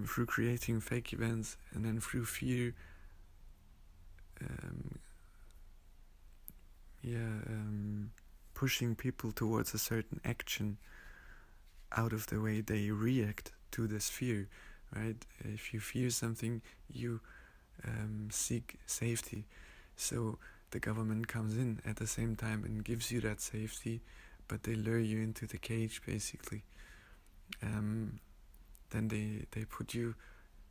through creating fake events, and then through fear, pushing people towards a certain action out of the way they react to this fear, right? If you fear something, you seek safety. So the government comes in at the same time and gives you that safety, but they lure you into the cage, basically. Then they put you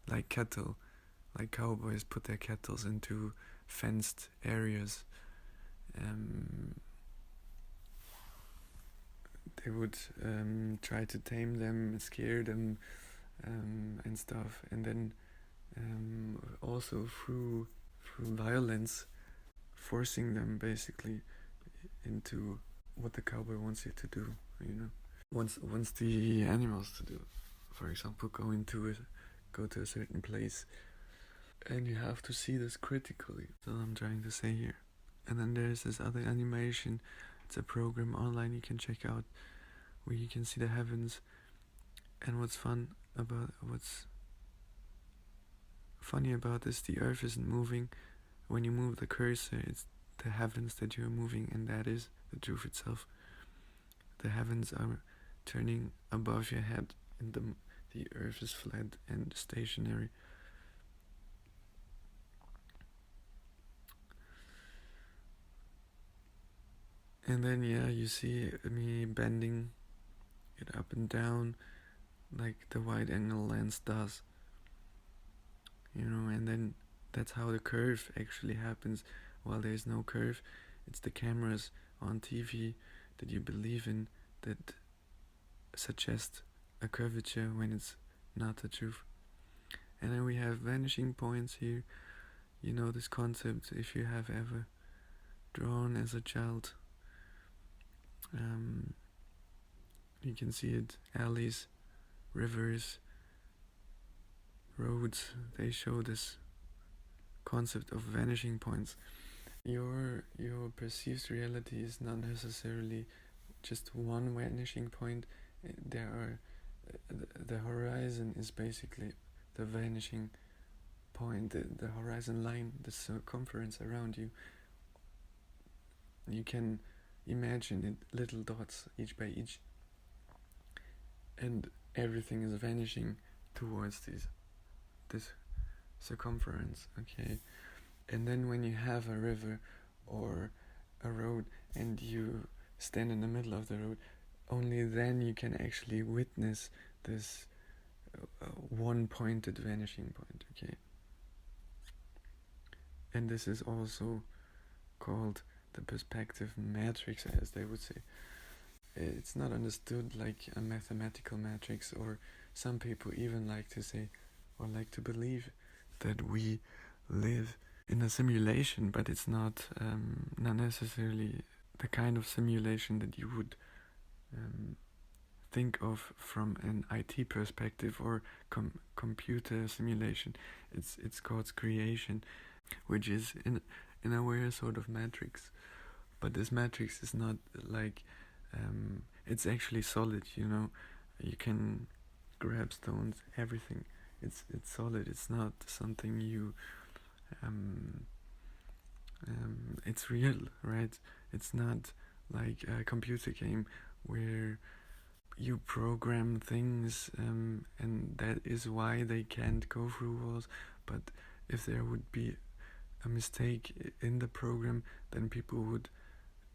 like cattle, like cowboys put their cattle into fenced areas. They would try to tame them, scare them, and stuff, and then also through violence, forcing them basically into what the cowboy wants you to do, you know. Wants the animals to do. For example, go to a certain place, and you have to see this critically. That's what I'm trying to say here. And then there's this other animation. It's a program online you can check out where you can see the heavens. And what's funny about this, the earth isn't moving. When you move the cursor, it's the heavens that you're moving, and that is the truth itself. The heavens are turning above your head, and the earth is flat and stationary. And then you see me bending it up and down like the wide angle lens does, you know. And then that's how the curve actually happens. While there's no curve, it's the cameras on TV that you believe in that suggest a curvature when it's not the truth. And then we have vanishing points here. You know this concept if you have ever drawn as a child. You can see it, alleys, rivers, roads, they show this concept of vanishing points. Your perceived reality is not necessarily just one vanishing point. There are the horizon is basically the vanishing point, the horizon line, the circumference around you. You can imagine it, little dots each by each, and everything is vanishing towards this circumference, okay? And then when you have a river or a road and you stand in the middle of the road, only then you can actually witness this one-pointed vanishing point, okay? And this is also called the perspective matrix, as they would say. It's not understood like a mathematical matrix or some people even like to say or like to believe that we live in a simulation, but it's not necessarily the kind of simulation that you would think of from an IT perspective or computer simulation. It's God's creation, which is in a way a sort of matrix. But this matrix is not like it's actually solid. You can grab stones, everything. It's solid. It's not something you. It's real, right? It's not like a computer game where you program things and that is why they can't go through walls. But if there would be a mistake in the program, then people would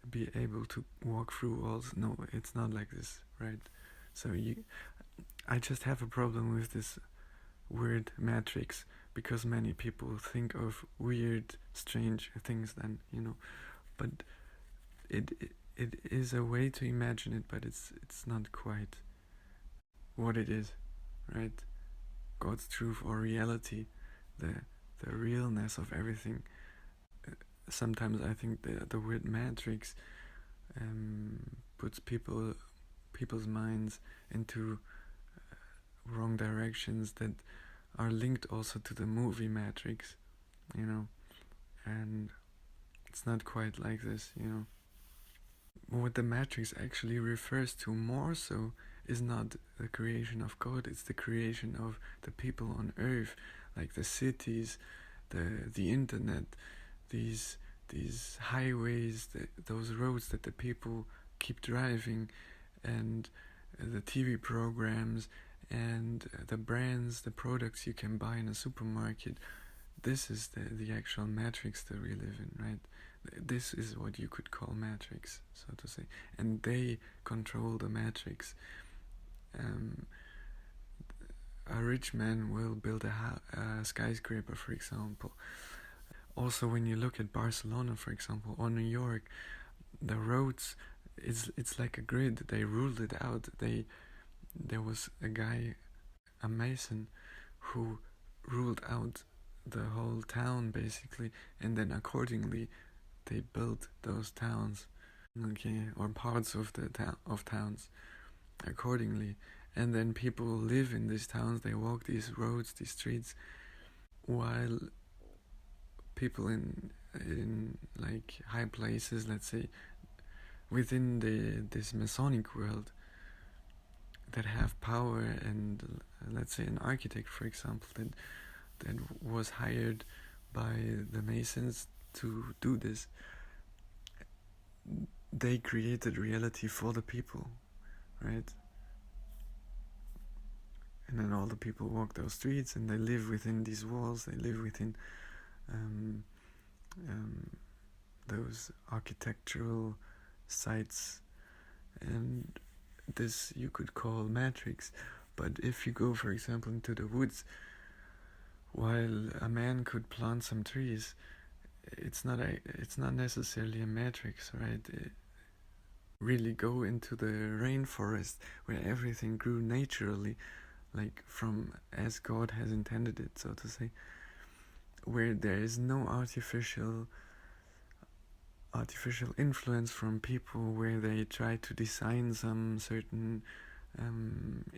be able to walk through walls. No, it's not like this, right? So I just have a problem with this word matrix, because many people think of weird, strange things then, but it is a way to imagine it, but it's not quite what it is, right? God's truth or reality, the realness of everything. Sometimes I think the word matrix puts people's minds into wrong directions that are linked also to the movie Matrix, and it's not quite like this, What the Matrix actually refers to more so is not the creation of God, it's the creation of the people on earth, like the cities, the internet, these highways, those roads that the people keep driving, and the TV programs, and the brands, the products you can buy in a supermarket. This is the actual matrix that we live in, right? This is what you could call matrix, so to say. And they control the matrix. A rich man will build a skyscraper, for example. Also, when you look at Barcelona, for example, or New York, the roads, it's like a grid. They ruled it out. There was a guy, a mason, who ruled out the whole town basically, and then accordingly they built those towns, or parts of the towns accordingly, and then people live in these towns. They walk these roads, these streets, while people in like high places, let's say within this Masonic world, that have power, and let's say an architect, for example, that was hired by the Masons to do this. They created reality for the people, right? And then all the people walk those streets, and they live within these walls. They live within those architectural sites, and this you could call matrix. But if you go, for example, into the woods, while a man could plant some trees, it's not necessarily a matrix, right? Really go into the rainforest where everything grew naturally, like from as God has intended it, so to say, where there is no artificial influence from people, where they try to design some certain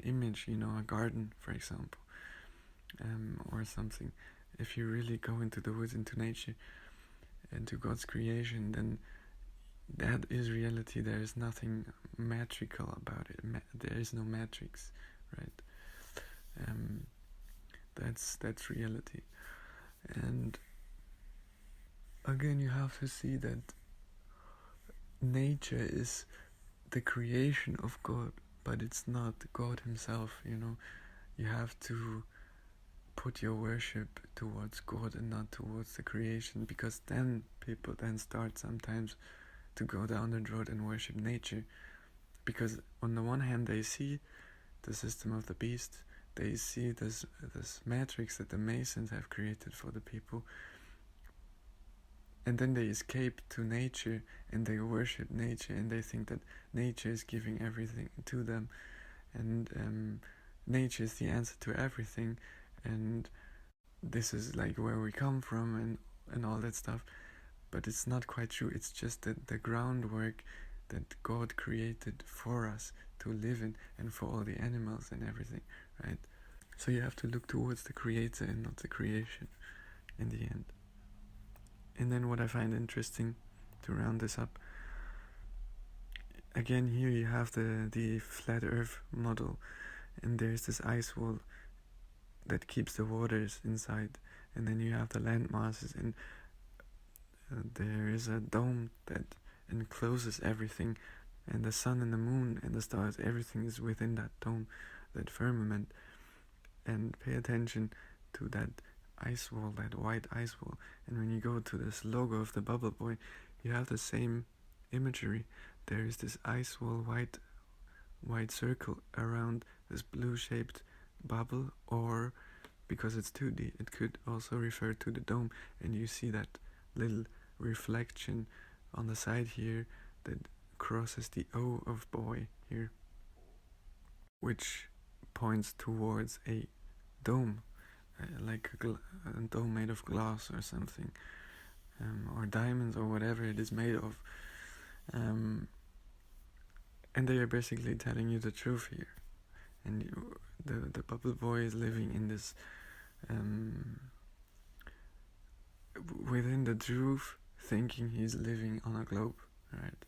image, a garden, for example, or something. If you really go into the woods, into nature, into God's creation, then that is reality. There is nothing matrical about it. There is no matrix, right? That's reality. And again, you have to see that nature is the creation of God, but it's not God himself, You have to put your worship towards God and not towards the creation, because then people start sometimes to go down the road and worship nature, because on the one hand they see the system of the beast, they see this matrix that the Masons have created for the people, and then they escape to nature and they worship nature, and they think that nature is giving everything to them, and nature is the answer to everything, and this is like where we come from, and all that stuff. But it's not quite true. It's just that the groundwork that God created for us to live in, and for all the animals and everything, right? So you have to look towards the creator and not the creation in the end. And then what I find interesting, to round this up, again here you have the flat earth model, and there's this ice wall that keeps the waters inside, and then you have the land masses, and there is a dome that encloses everything, and the sun and the moon and the stars, everything is within that dome, that firmament. And pay attention to that ice wall, that white ice wall. And when you go to this logo of the bubble boy, you have the same imagery. There is this ice wall, white circle around this blue shaped bubble, or because it's 2D, it could also refer to the dome, and you see that little reflection on the side here that crosses the O of boy here, which points towards a dome, like a dome made of glass or something, or diamonds or whatever it is made of, and they are basically telling you the truth here. And the bubble boy is living in this within the truth, thinking he's living on a globe, right?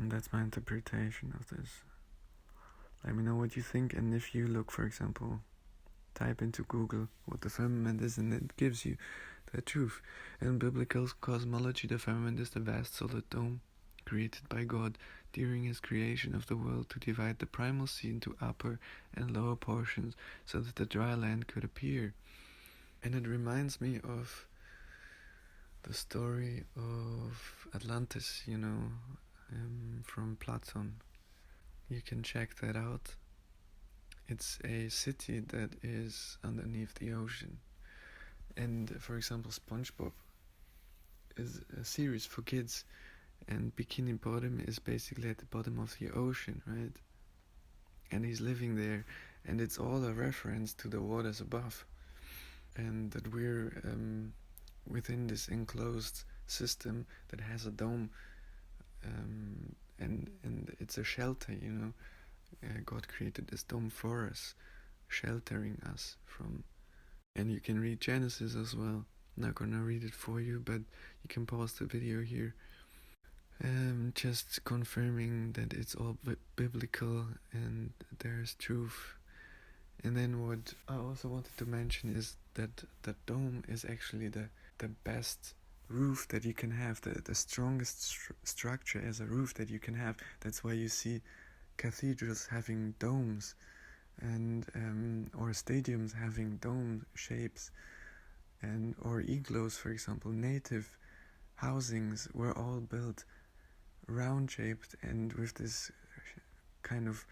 That's my interpretation of this. Let me know what you think, and if you look, for example, type into Google what the firmament is, and it gives you the truth. In biblical cosmology, the firmament is the vast solid dome created by God during his creation of the world to divide the primal sea into upper and lower portions so that the dry land could appear. And it reminds me of the story of Atlantis, from Platon. You can check that out. It's a city that is underneath the ocean. And for example, SpongeBob is a series for kids, and Bikini Bottom is basically at the bottom of the ocean, right? And he's living there, and it's all a reference to the waters above, and that we're within this enclosed system that has a dome, and it's a shelter, God created this dome for us, sheltering us from. And you can read Genesis as well. I'm not gonna read it for you, but you can pause the video here. Just confirming that it's all biblical and there's truth. And then what I also wanted to mention is that the dome is actually the best roof that you can have, the strongest structure as a roof that you can have. That's why you see cathedrals having domes, and or stadiums having dome shapes, and or igloos, for example. Native housings were all built round shaped and with this kind of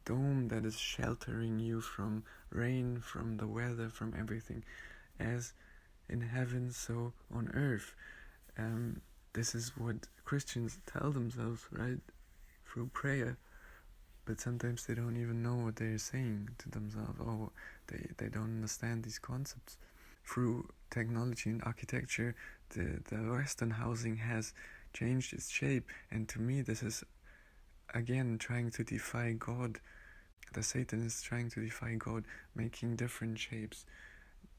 dome that is sheltering you from rain, from the weather, from everything, as in heaven so on earth. This is what Christians tell themselves, right, through prayer, but sometimes they don't even know what they're saying to themselves, or they don't understand these concepts. Through technology and architecture, the Western housing has changed its shape, and to me this is again trying to defy God. The Satan is trying to defy God, making different shapes,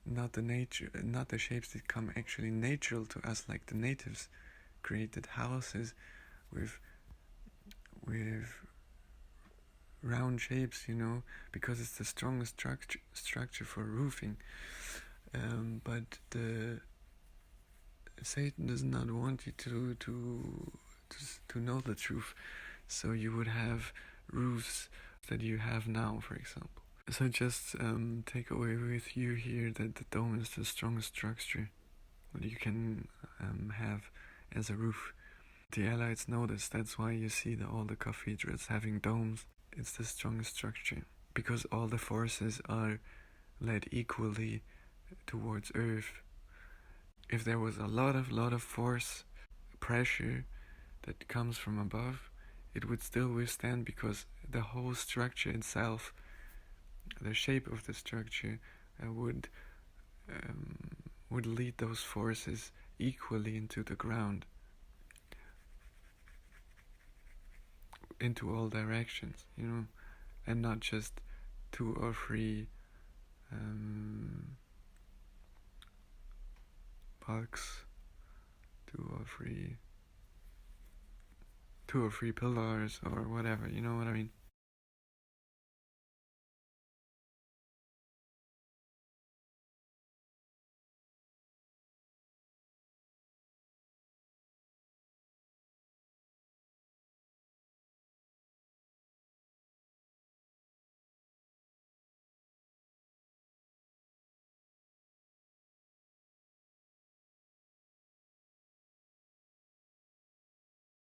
not the shapes that come actually natural to us, like the natives created houses with round shapes, because it's the strongest structure for roofing. But Satan does not want you to know the truth, so you would have roofs that you have now, for example. So just take away with you here that the dome is the strongest structure that you can have as a roof. The Allies know this, that's why you see all the cathedrals having domes. It's the strongest structure, because all the forces are led equally towards Earth. If there was a lot of force, pressure that comes from above, it would still withstand, because the whole structure itself, the shape of the structure, would lead those forces equally into the ground, into all directions, and not just 2 or 3 bulks, 2 or 3 pillars or whatever, you know what I mean?